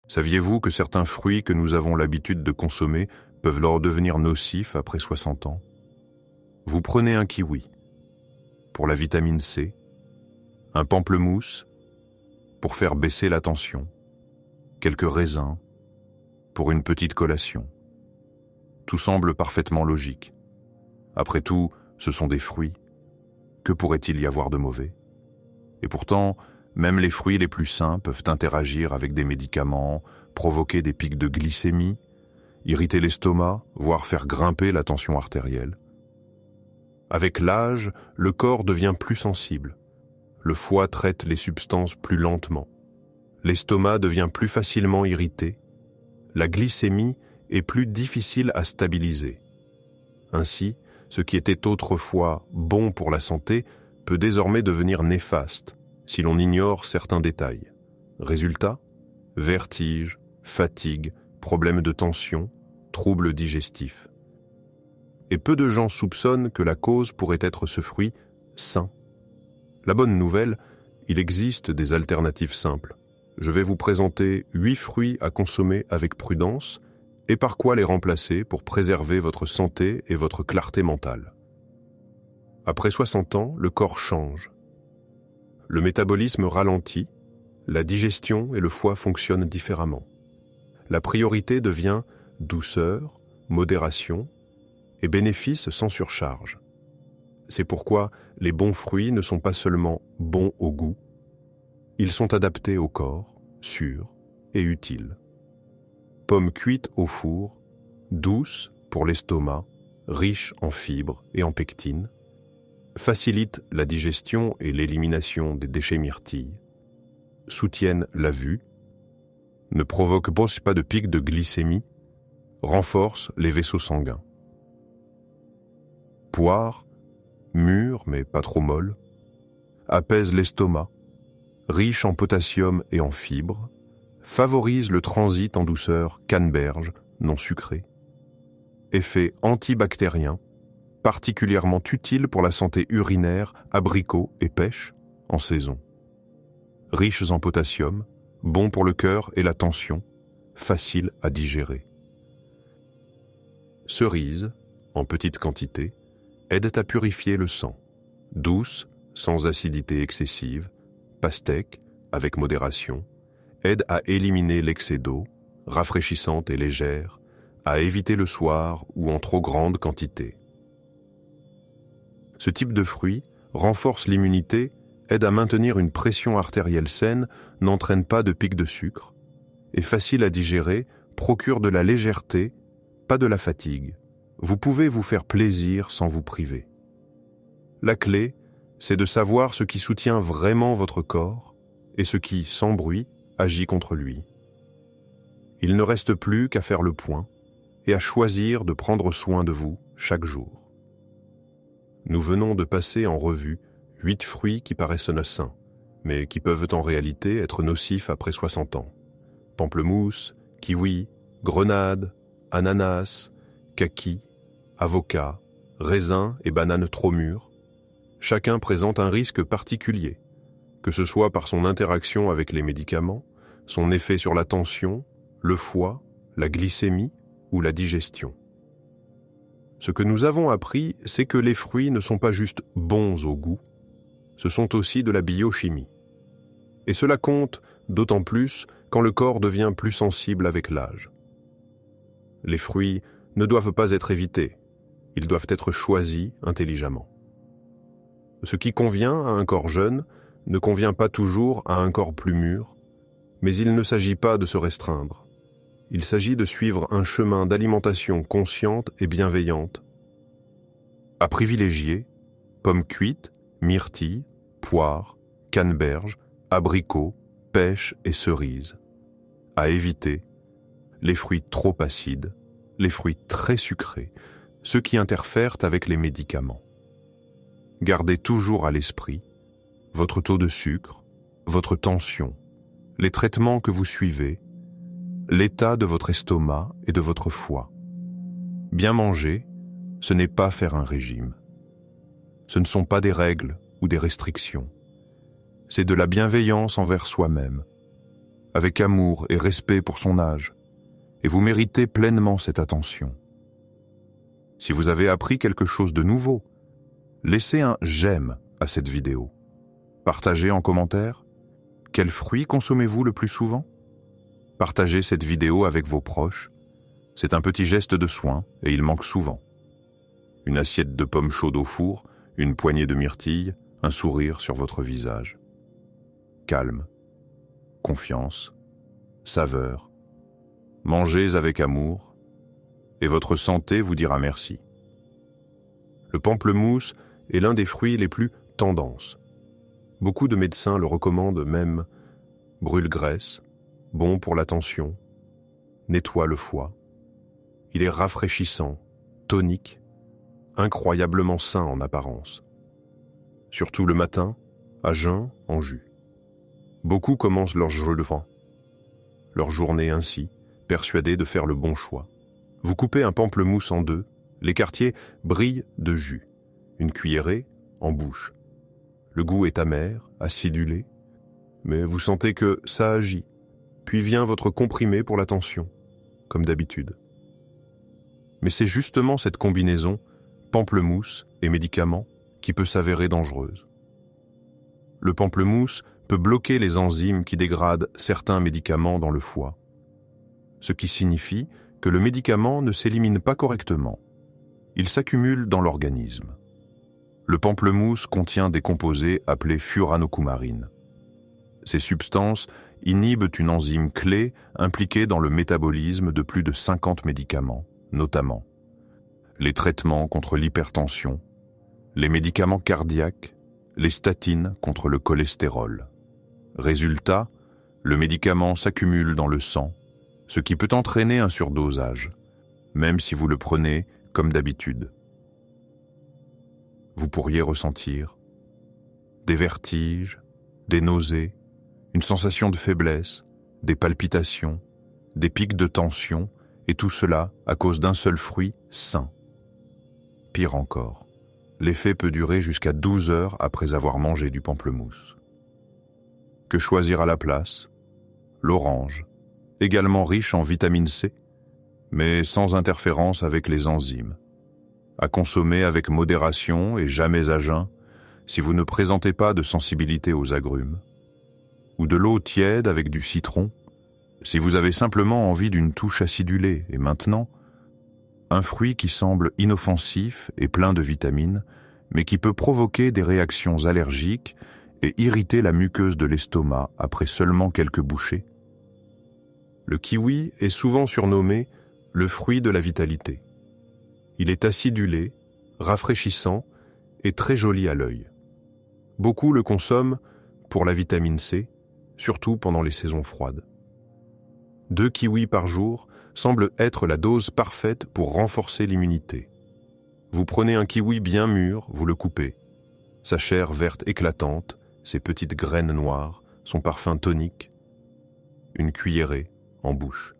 Saviez-vous que certains fruits que nous avons l'habitude de consommer peuvent leur devenir nocifs après 60 ans? Vous prenez un kiwi pour la vitamine C, un pamplemousse pour faire baisser la tension, quelques raisins pour une petite collation. Tout semble parfaitement logique. Après tout, ce sont des fruits. Que pourrait-il y avoir de mauvais? Et pourtant, même les fruits les plus sains peuvent interagir avec des médicaments, provoquer des pics de glycémie, irriter l'estomac, voire faire grimper la tension artérielle. Avec l'âge, le corps devient plus sensible. Le foie traite les substances plus lentement. L'estomac devient plus facilement irrité. La glycémie est plus difficile à stabiliser. Ainsi, ce qui était autrefois bon pour la santé peut désormais devenir néfaste si l'on ignore certains détails. Résultat, vertige, fatigue, problèmes de tension, troubles digestifs. Et peu de gens soupçonnent que la cause pourrait être ce fruit sain. La bonne nouvelle, il existe des alternatives simples. Je vais vous présenter 8 fruits à consommer avec prudence et par quoi les remplacer pour préserver votre santé et votre clarté mentale. Après 60 ans, le corps change. Le métabolisme ralentit, la digestion et le foie fonctionnent différemment. La priorité devient douceur, modération et bénéfices sans surcharge. C'est pourquoi les bons fruits ne sont pas seulement bons au goût, ils sont adaptés au corps, sûrs et utiles. Pommes cuites au four, douces pour l'estomac, riches en fibres et en pectine, facilitent la digestion et l'élimination des déchets myrtilles, soutiennent la vue, ne provoquent pas de pic de glycémie, renforcent les vaisseaux sanguins. Poire, mûre mais pas trop molle, apaise l'estomac, riche en potassium et en fibres, favorise le transit en douceur canneberge, non sucré. Effet antibactérien, particulièrement utile pour la santé urinaire, abricot et pêche en saison. Riches en potassium, bons pour le cœur et la tension, faciles à digérer. Cerises, en petite quantité, aident à purifier le sang. Douce, sans acidité excessive, pastèque, avec modération, aide à éliminer l'excès d'eau, rafraîchissante et légère, à éviter le soir ou en trop grande quantité. Ce type de fruit renforce l'immunité, aide à maintenir une pression artérielle saine, n'entraîne pas de pic de sucre, est facile à digérer, procure de la légèreté, pas de la fatigue. Vous pouvez vous faire plaisir sans vous priver. La clé, c'est de savoir ce qui soutient vraiment votre corps et ce qui, sans bruit, agit contre lui. Il ne reste plus qu'à faire le point et à choisir de prendre soin de vous chaque jour. Nous venons de passer en revue 8 fruits qui paraissent sains, mais qui peuvent en réalité être nocifs après 60 ans. Pamplemousse, kiwi, grenade, ananas, kaki, avocat, raisin et banane trop mûres. Chacun présente un risque particulier, que ce soit par son interaction avec les médicaments, son effet sur la tension, le foie, la glycémie ou la digestion. Ce que nous avons appris, c'est que les fruits ne sont pas juste bons au goût, ce sont aussi de la biochimie. Et cela compte d'autant plus quand le corps devient plus sensible avec l'âge. Les fruits ne doivent pas être évités, ils doivent être choisis intelligemment. Ce qui convient à un corps jeune ne convient pas toujours à un corps plus mûr, mais il ne s'agit pas de se restreindre. Il s'agit de suivre un chemin d'alimentation consciente et bienveillante. À privilégier, pommes cuites, myrtilles, poires, canneberges, abricots, pêches et cerises. À éviter, les fruits trop acides, les fruits très sucrés, ceux qui interfèrent avec les médicaments. Gardez toujours à l'esprit votre taux de sucre, votre tension, les traitements que vous suivez, l'état de votre estomac et de votre foie. Bien manger, ce n'est pas faire un régime. Ce ne sont pas des règles ou des restrictions. C'est de la bienveillance envers soi-même. avec amour et respect pour son âge, et vous méritez pleinement cette attention. Si vous avez appris quelque chose de nouveau, laissez un « j'aime » à cette vidéo. Partagez en commentaire. Quels fruits consommez-vous le plus souvent? Partagez cette vidéo avec vos proches. C'est un petit geste de soin et il manque souvent. Une assiette de pommes chaudes au four, une poignée de myrtilles, un sourire sur votre visage. Calme, confiance, saveur. Mangez avec amour et votre santé vous dira merci. Le pamplemousse est l'un des fruits les plus tendances. Beaucoup de médecins le recommandent même. Brûle-graisse, bon pour la tension, nettoie le foie. Il est rafraîchissant, tonique, incroyablement sain en apparence. Surtout le matin, à jeun, en jus. Beaucoup commencent leur journée ainsi, persuadés de faire le bon choix. Vous coupez un pamplemousse en deux, les quartiers brillent de jus. Une cuillerée en bouche. Le goût est amer, acidulé, mais vous sentez que ça agit. Puis vient votre comprimé pour la tension, comme d'habitude. Mais c'est justement cette combinaison, pamplemousse et médicaments, qui peut s'avérer dangereuse. Le pamplemousse peut bloquer les enzymes qui dégradent certains médicaments dans le foie, ce qui signifie que le médicament ne s'élimine pas correctement. Il s'accumule dans l'organisme. Le pamplemousse contient des composés appelés furanocoumarines. Ces substances inhibent une enzyme clé impliquée dans le métabolisme de plus de 50 médicaments, notamment les traitements contre l'hypertension, les médicaments cardiaques, les statines contre le cholestérol. Résultat, le médicament s'accumule dans le sang, ce qui peut entraîner un surdosage, même si vous le prenez comme d'habitude. Vous pourriez ressentir des vertiges, des nausées, une sensation de faiblesse, des palpitations, des pics de tension, et tout cela à cause d'un seul fruit sain. Pire encore, l'effet peut durer jusqu'à 12 heures après avoir mangé du pamplemousse. Que choisir à la place? L'orange, également riche en vitamine C, mais sans interférence avec les enzymes. À consommer avec modération et jamais à jeun si vous ne présentez pas de sensibilité aux agrumes. Ou de l'eau tiède avec du citron, si vous avez simplement envie d'une touche acidulée. Et maintenant, un fruit qui semble inoffensif et plein de vitamines, mais qui peut provoquer des réactions allergiques et irriter la muqueuse de l'estomac après seulement quelques bouchées. Le kiwi est souvent surnommé le fruit de la vitalité. Il est acidulé, rafraîchissant et très joli à l'œil. Beaucoup le consomment pour la vitamine C, surtout pendant les saisons froides. 2 kiwis par jour semble être la dose parfaite pour renforcer l'immunité. Vous prenez un kiwi bien mûr, vous le coupez. Sa chair verte éclatante, ses petites graines noires, son parfum tonique. Une cuillerée en bouche.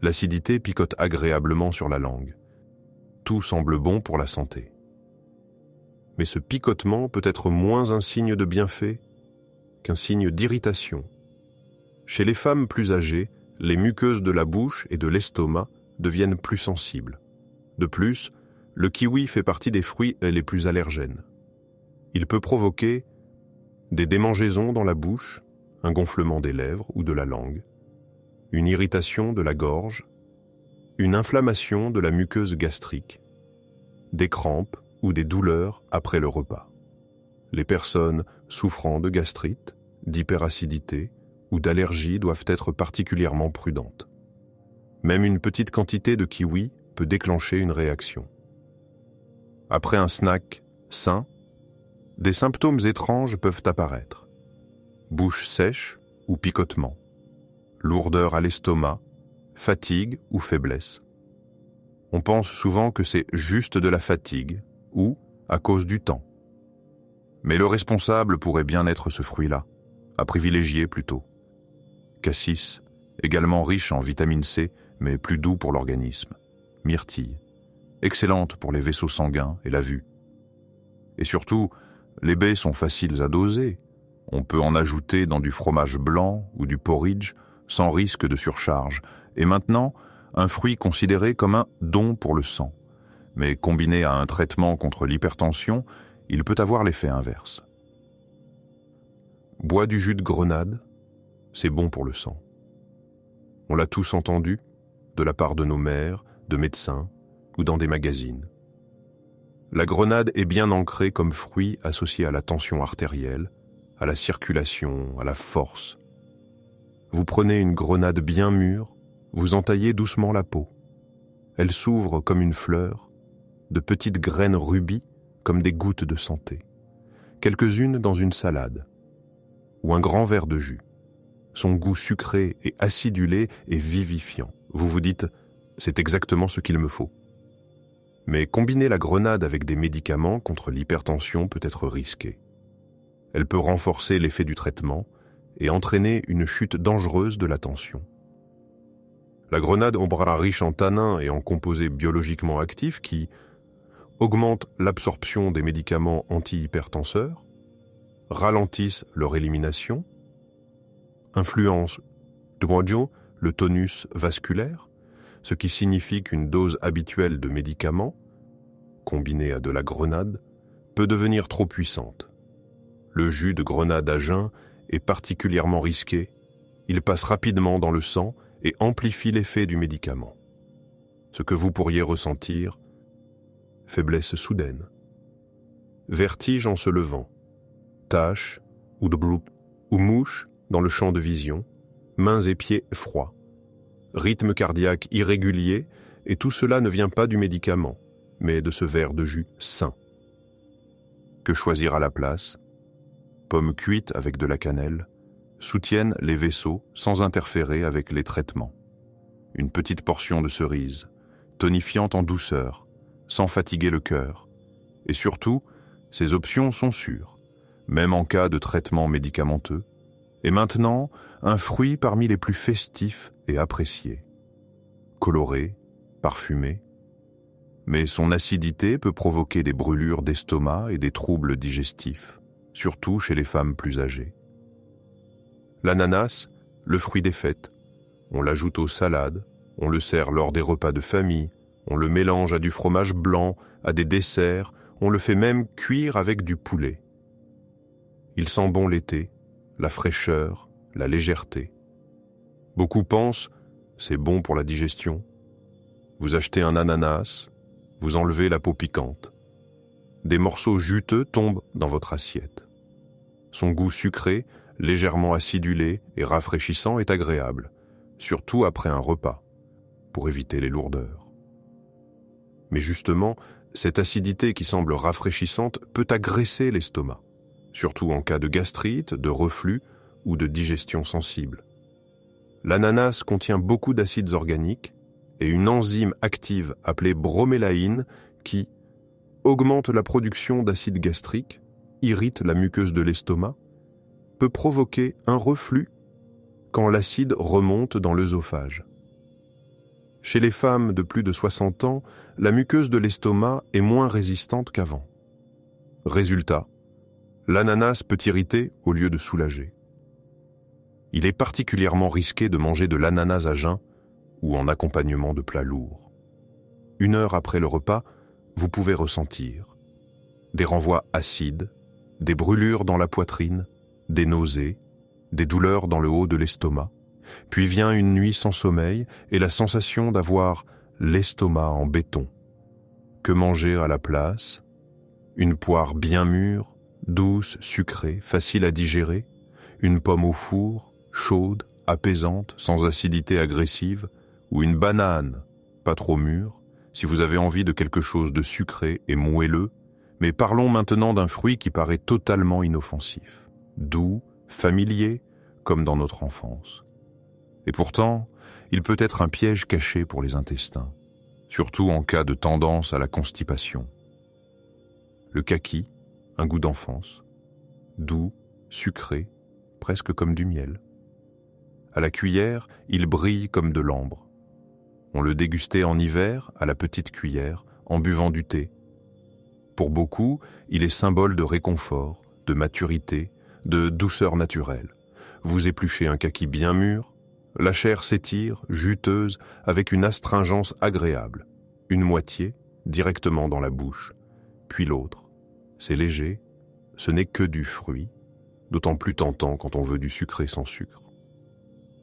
L'acidité picote agréablement sur la langue. Tout semble bon pour la santé. Mais ce picotement peut être moins un signe de bienfait qu'un signe d'irritation. Chez les femmes plus âgées, les muqueuses de la bouche et de l'estomac deviennent plus sensibles. De plus, le kiwi fait partie des fruits les plus allergènes. Il peut provoquer des démangeaisons dans la bouche, un gonflement des lèvres ou de la langue, une irritation de la gorge, une inflammation de la muqueuse gastrique, des crampes ou des douleurs après le repas. Les personnes souffrant de gastrite, d'hyperacidité ou d'allergie doivent être particulièrement prudentes. Même une petite quantité de kiwi peut déclencher une réaction. Après un snack sain, des symptômes étranges peuvent apparaître. Bouche sèche ou picotement, lourdeur à l'estomac, fatigue ou faiblesse. On pense souvent que c'est juste de la fatigue ou à cause du temps. Mais le responsable pourrait bien être ce fruit-là, à privilégier plutôt. Cassis, également riche en vitamine C, mais plus doux pour l'organisme. Myrtille, excellente pour les vaisseaux sanguins et la vue. Et surtout, les baies sont faciles à doser. On peut en ajouter dans du fromage blanc ou du porridge sans risque de surcharge. Et maintenant, un fruit considéré comme un don pour le sang. Mais combiné à un traitement contre l'hypertension, il peut avoir l'effet inverse. Bois du jus de grenade, c'est bon pour le sang. On l'a tous entendu, de la part de nos mères, de médecins ou dans des magazines. La grenade est bien ancrée comme fruit associé à la tension artérielle, à la circulation, à la force. Vous prenez une grenade bien mûre, vous entaillez doucement la peau. Elle s'ouvre comme une fleur, de petites graines rubis comme des gouttes de santé. Quelques-unes dans une salade, ou un grand verre de jus. Son goût sucré et acidulé est vivifiant. Vous vous dites, c'est exactement ce qu'il me faut. Mais combiner la grenade avec des médicaments contre l'hypertension peut être risqué. Elle peut renforcer l'effet du traitement et entraîner une chute dangereuse de la tension. La grenade au bras riche en tanins et en composés biologiquement actifs qui augmentent l'absorption des médicaments antihypertenseurs, ralentissent leur élimination, influencent le tonus vasculaire, ce qui signifie qu'une dose habituelle de médicaments, combinée à de la grenade, peut devenir trop puissante. Le jus de grenade à jeun est particulièrement risqué, il passe rapidement dans le sang et amplifie l'effet du médicament. Ce que vous pourriez ressentir, faiblesse soudaine, vertige en se levant, taches ou mouches dans le champ de vision, mains et pieds froids, rythme cardiaque irrégulier, et tout cela ne vient pas du médicament, mais de ce verre de jus sain. Que choisir à la place? Pommes cuites avec de la cannelle soutiennent les vaisseaux sans interférer avec les traitements. Une petite portion de cerise, tonifiante en douceur, sans fatiguer le cœur. Et surtout, ces options sont sûres, même en cas de traitement médicamenteux. Et maintenant, un fruit parmi les plus festifs et appréciés. Coloré, parfumé. Mais son acidité peut provoquer des brûlures d'estomac et des troubles digestifs, surtout chez les femmes plus âgées. L'ananas, le fruit des fêtes. On l'ajoute aux salades, on le sert lors des repas de famille, on le mélange à du fromage blanc, à des desserts, on le fait même cuire avec du poulet. Il sent bon l'été, la fraîcheur, la légèreté. Beaucoup pensent, c'est bon pour la digestion. Vous achetez un ananas, vous enlevez la peau piquante. Des morceaux juteux tombent dans votre assiette. Son goût sucré, légèrement acidulé et rafraîchissant est agréable, surtout après un repas, pour éviter les lourdeurs. Mais justement, cette acidité qui semble rafraîchissante peut agresser l'estomac, surtout en cas de gastrite, de reflux ou de digestion sensible. L'ananas contient beaucoup d'acides organiques et une enzyme active appelée bromélaïne qui augmente la production d'acide gastrique, irrite la muqueuse de l'estomac, peut provoquer un reflux quand l'acide remonte dans l'œsophage. Chez les femmes de plus de 60 ans, la muqueuse de l'estomac est moins résistante qu'avant. Résultat, l'ananas peut irriter au lieu de soulager. Il est particulièrement risqué de manger de l'ananas à jeun ou en accompagnement de plats lourds. 1 heure après le repas, vous pouvez ressentir des renvois acides, des brûlures dans la poitrine, des nausées, des douleurs dans le haut de l'estomac, puis vient une nuit sans sommeil et la sensation d'avoir l'estomac en béton. Que manger à la place? Une poire bien mûre, douce, sucrée, facile à digérer, une pomme au four, chaude, apaisante, sans acidité agressive, ou une banane, pas trop mûre, si vous avez envie de quelque chose de sucré et moelleux, mais parlons maintenant d'un fruit qui paraît totalement inoffensif, doux, familier, comme dans notre enfance. Et pourtant, il peut être un piège caché pour les intestins, surtout en cas de tendance à la constipation. Le kaki, un goût d'enfance, doux, sucré, presque comme du miel. À la cuillère, il brille comme de l'ambre. On le dégustait en hiver, à la petite cuillère, en buvant du thé. Pour beaucoup, il est symbole de réconfort, de maturité, de douceur naturelle. Vous épluchez un kaki bien mûr, la chair s'étire, juteuse, avec une astringence agréable. Une moitié, directement dans la bouche, puis l'autre. C'est léger, ce n'est que du fruit, d'autant plus tentant quand on veut du sucré sans sucre.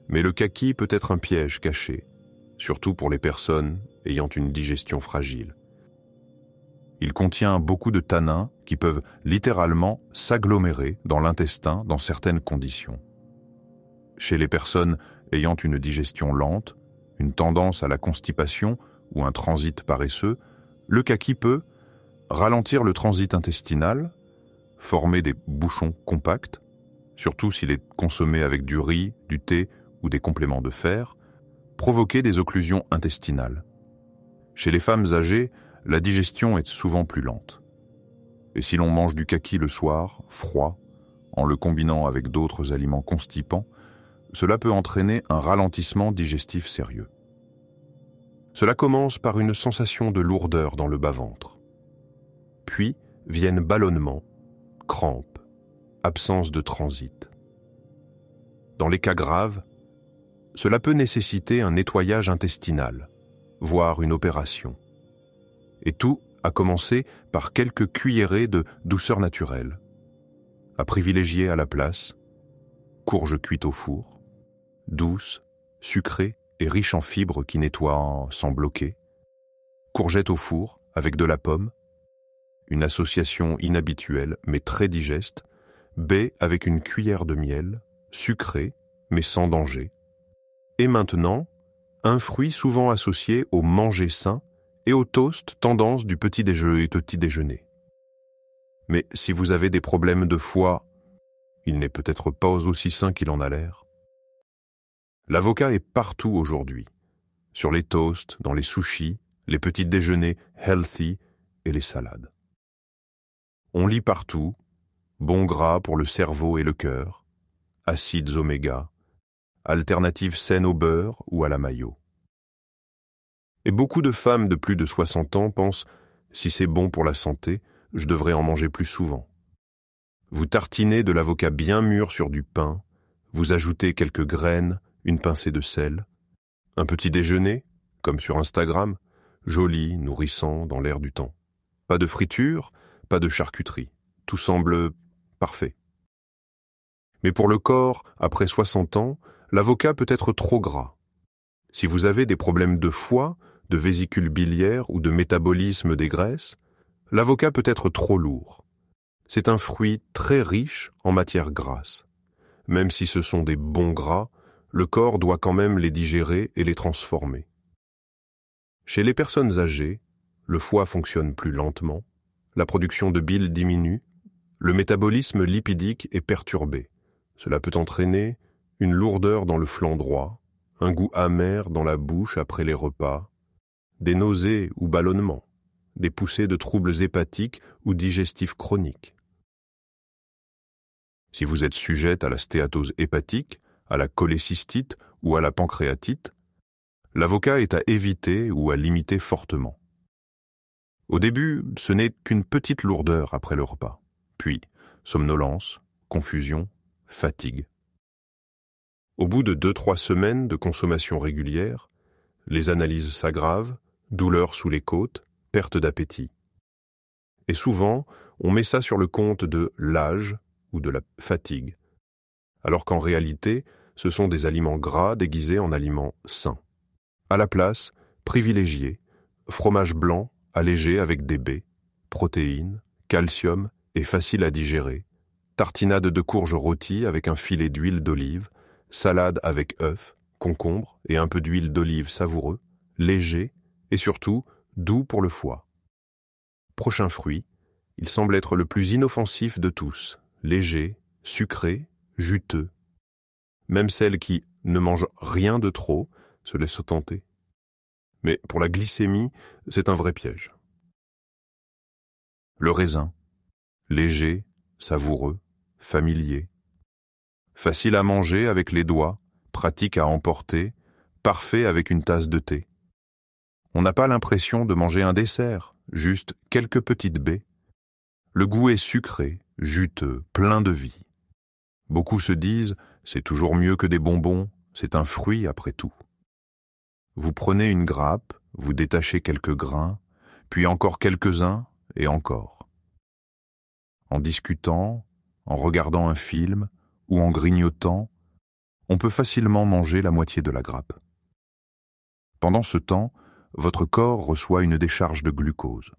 Mais le kaki peut être un piège caché, surtout pour les personnes ayant une digestion fragile. Il contient beaucoup de tanins qui peuvent littéralement s'agglomérer dans l'intestin dans certaines conditions. Chez les personnes ayant une digestion lente, une tendance à la constipation ou un transit paresseux, le kaki peut ralentir le transit intestinal, former des bouchons compacts, surtout s'il est consommé avec du riz, du thé ou des compléments de fer, provoquer des occlusions intestinales. Chez les femmes âgées, la digestion est souvent plus lente. Et si l'on mange du kaki le soir, froid, en le combinant avec d'autres aliments constipants, cela peut entraîner un ralentissement digestif sérieux. Cela commence par une sensation de lourdeur dans le bas-ventre. Puis viennent ballonnements, crampes, absence de transit. Dans les cas graves, cela peut nécessiter un nettoyage intestinal, voire une opération. Et tout a commencé par quelques cuillerées de douceur naturelle, à privilégier à la place, courge cuite au four, douce, sucrée et riche en fibres qui nettoient sans bloquer, courgette au four avec de la pomme, une association inhabituelle mais très digeste, baie avec une cuillère de miel, sucré mais sans danger. Et maintenant, un fruit souvent associé au manger sain et au toast tendance du petit déjeuner. Mais si vous avez des problèmes de foie, il n'est peut-être pas aussi sain qu'il en a l'air. L'avocat est partout aujourd'hui, sur les toasts, dans les sushis, les petits déjeuners healthy et les salades. On lit partout, bon gras pour le cerveau et le cœur, acides oméga, alternatives saines au beurre ou à la mayo. Et beaucoup de femmes de plus de 60 ans pensent « si c'est bon pour la santé, je devrais en manger plus souvent ». Vous tartinez de l'avocat bien mûr sur du pain, vous ajoutez quelques graines, une pincée de sel, un petit déjeuner, comme sur Instagram, joli, nourrissant, dans l'air du temps. Pas de friture, pas de charcuterie. Tout semble parfait. Mais pour le corps, après 60 ans, l'avocat peut être trop gras. Si vous avez des problèmes de foie, de vésicule biliaire ou de métabolisme des graisses, l'avocat peut être trop lourd. C'est un fruit très riche en matières grasses. Même si ce sont des bons gras, le corps doit quand même les digérer et les transformer. Chez les personnes âgées, le foie fonctionne plus lentement, la production de bile diminue, le métabolisme lipidique est perturbé. Cela peut entraîner une lourdeur dans le flanc droit, un goût amer dans la bouche après les repas, des nausées ou ballonnements, des poussées de troubles hépatiques ou digestifs chroniques. Si vous êtes sujette à la stéatose hépatique, à la cholécystite ou à la pancréatite, l'avocat est à éviter ou à limiter fortement. Au début, ce n'est qu'une petite lourdeur après le repas, puis somnolence, confusion, fatigue. Au bout de 2-3 semaines de consommation régulière, les analyses s'aggravent, douleurs sous les côtes, perte d'appétit. Et souvent, on met ça sur le compte de l'âge ou de la fatigue, alors qu'en réalité, ce sont des aliments gras déguisés en aliments sains. À la place, privilégiez fromage blanc allégé avec des baies, protéines, calcium et facile à digérer, tartinade de courge rôtie avec un filet d'huile d'olive, salade avec œufs, concombre et un peu d'huile d'olive savoureux, léger et surtout doux pour le foie. Prochain fruit, il semble être le plus inoffensif de tous, léger, sucré, juteux. Même celles qui ne mangent rien de trop se laissent tenter. Mais pour la glycémie, c'est un vrai piège. Le raisin, léger, savoureux, familier. Facile à manger avec les doigts, pratique à emporter, parfait avec une tasse de thé. On n'a pas l'impression de manger un dessert, juste quelques petites baies. Le goût est sucré, juteux, plein de vie. Beaucoup se disent « c'est toujours mieux que des bonbons, c'est un fruit après tout ». Vous prenez une grappe, vous détachez quelques grains, puis encore quelques-uns et encore. En discutant, en regardant un film ou en grignotant, on peut facilement manger la moitié de la grappe. Pendant ce temps, votre corps reçoit une décharge de glucose.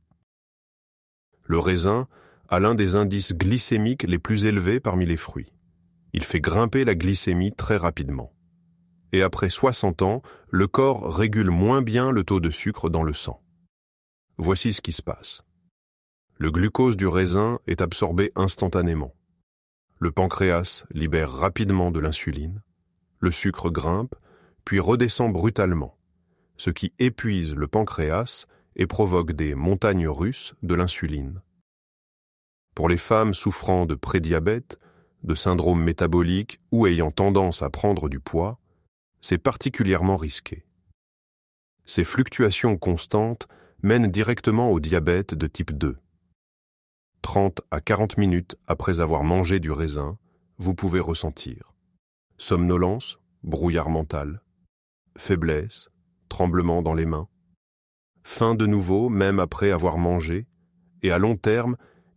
Le raisin a l'un des indices glycémiques les plus élevés parmi les fruits. Il fait grimper la glycémie très rapidement. Et après 60 ans, le corps régule moins bien le taux de sucre dans le sang. Voici ce qui se passe. Le glucose du raisin est absorbé instantanément. Le pancréas libère rapidement de l'insuline. Le sucre grimpe, puis redescend brutalement, ce qui épuise le pancréas et provoque des montagnes russes de l'insuline. Pour les femmes souffrant de prédiabète, de syndrome métabolique ou ayant tendance à prendre du poids, c'est particulièrement risqué. Ces fluctuations constantes mènent directement au diabète de type 2. 30 à 40 minutes après avoir mangé du raisin, vous pouvez ressentir somnolence, brouillard mental, faiblesse, tremblement dans les mains, faim de nouveau même après avoir mangé, et à long terme,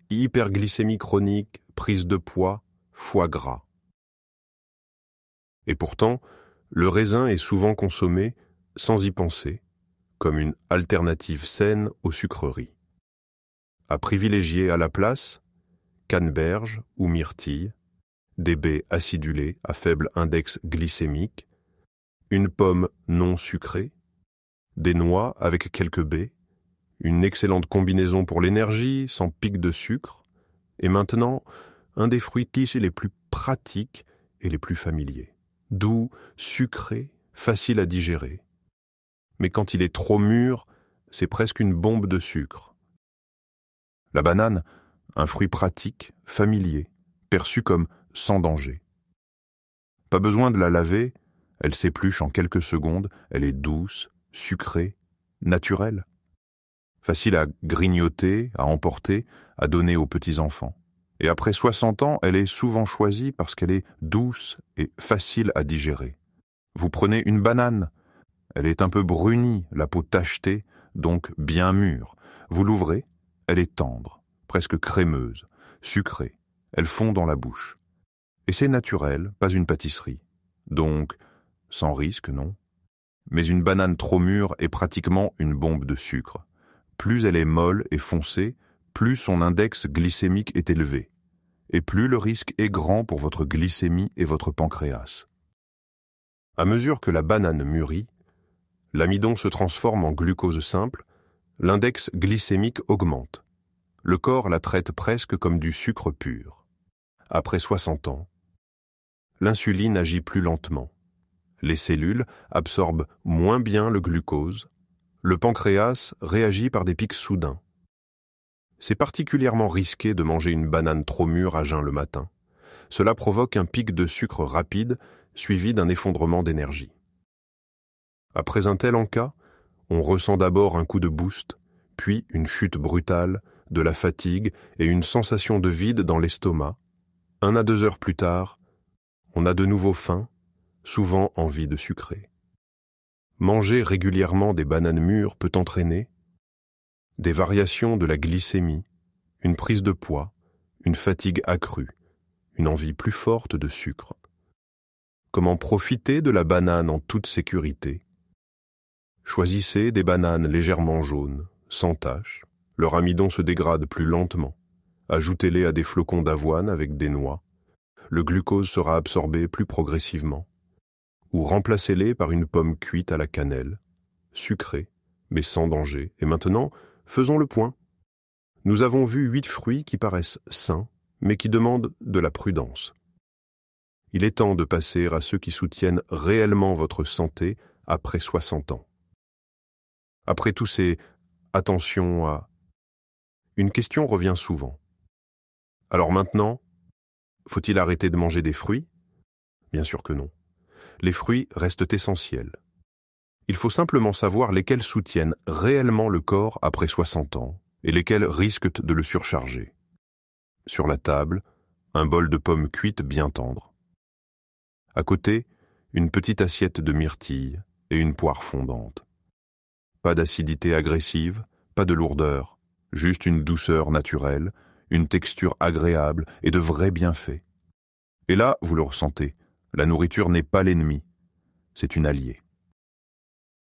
hyperglycémie chronique, prise de poids, foie gras. Et pourtant, le raisin est souvent consommé sans y penser, comme une alternative saine aux sucreries. À privilégier à la place, canneberge ou myrtille, des baies acidulées à faible index glycémique, une pomme non sucrée, des noix avec quelques baies, une excellente combinaison pour l'énergie, sans pic de sucre, et maintenant, un des fruits clichés les plus pratiques et les plus familiers. Doux, sucré, facile à digérer. Mais quand il est trop mûr, c'est presque une bombe de sucre. La banane, un fruit pratique, familier, perçu comme sans danger. Pas besoin de la laver, elle s'épluche en quelques secondes, elle est douce, sucrée, naturelle. Facile à grignoter, à emporter, à donner aux petits-enfants. Et après 60 ans, elle est souvent choisie parce qu'elle est douce et facile à digérer. Vous prenez une banane, elle est un peu brunie, la peau tachetée, donc bien mûre. Vous l'ouvrez, elle est tendre, presque crémeuse, sucrée, elle fond dans la bouche. Et c'est naturel, pas une pâtisserie. Donc, sans risque, non. Mais une banane trop mûre est pratiquement une bombe de sucre. Plus elle est molle et foncée, plus son index glycémique est élevé. Et plus le risque est grand pour votre glycémie et votre pancréas. À mesure que la banane mûrit, l'amidon se transforme en glucose simple, l'index glycémique augmente. Le corps la traite presque comme du sucre pur. Après 60 ans, l'insuline agit plus lentement. Les cellules absorbent moins bien le glucose. Le pancréas réagit par des pics soudains. C'est particulièrement risqué de manger une banane trop mûre à jeun le matin. Cela provoque un pic de sucre rapide, suivi d'un effondrement d'énergie. Après un tel encas, on ressent d'abord un coup de boost, puis une chute brutale, de la fatigue et une sensation de vide dans l'estomac. 1 à 2 heures plus tard, on a de nouveau faim, souvent envie de sucrer. Manger régulièrement des bananes mûres peut entraîner des variations de la glycémie, une prise de poids, une fatigue accrue, une envie plus forte de sucre. Comment profiter de la banane en toute sécurité? Choisissez des bananes légèrement jaunes, sans taches. Leur amidon se dégrade plus lentement. Ajoutez-les à des flocons d'avoine avec des noix. Le glucose sera absorbé plus progressivement. Ou remplacez-les par une pomme cuite à la cannelle, sucrée, mais sans danger. Et maintenant, faisons le point. Nous avons vu 8 fruits qui paraissent sains, mais qui demandent de la prudence. Il est temps de passer à ceux qui soutiennent réellement votre santé après 60 ans. Après tout ces « attention à », une question revient souvent. Alors maintenant, faut-il arrêter de manger des fruits? Bien sûr que non. Les fruits restent essentiels. Il faut simplement savoir lesquels soutiennent réellement le corps après 60 ans et lesquels risquent de le surcharger. Sur la table, un bol de pommes cuites bien tendres. À côté, une petite assiette de myrtilles et une poire fondante. Pas d'acidité agressive, pas de lourdeur, juste une douceur naturelle, une texture agréable et de vrais bienfaits. Et là, vous le ressentez, la nourriture n'est pas l'ennemi, c'est une alliée.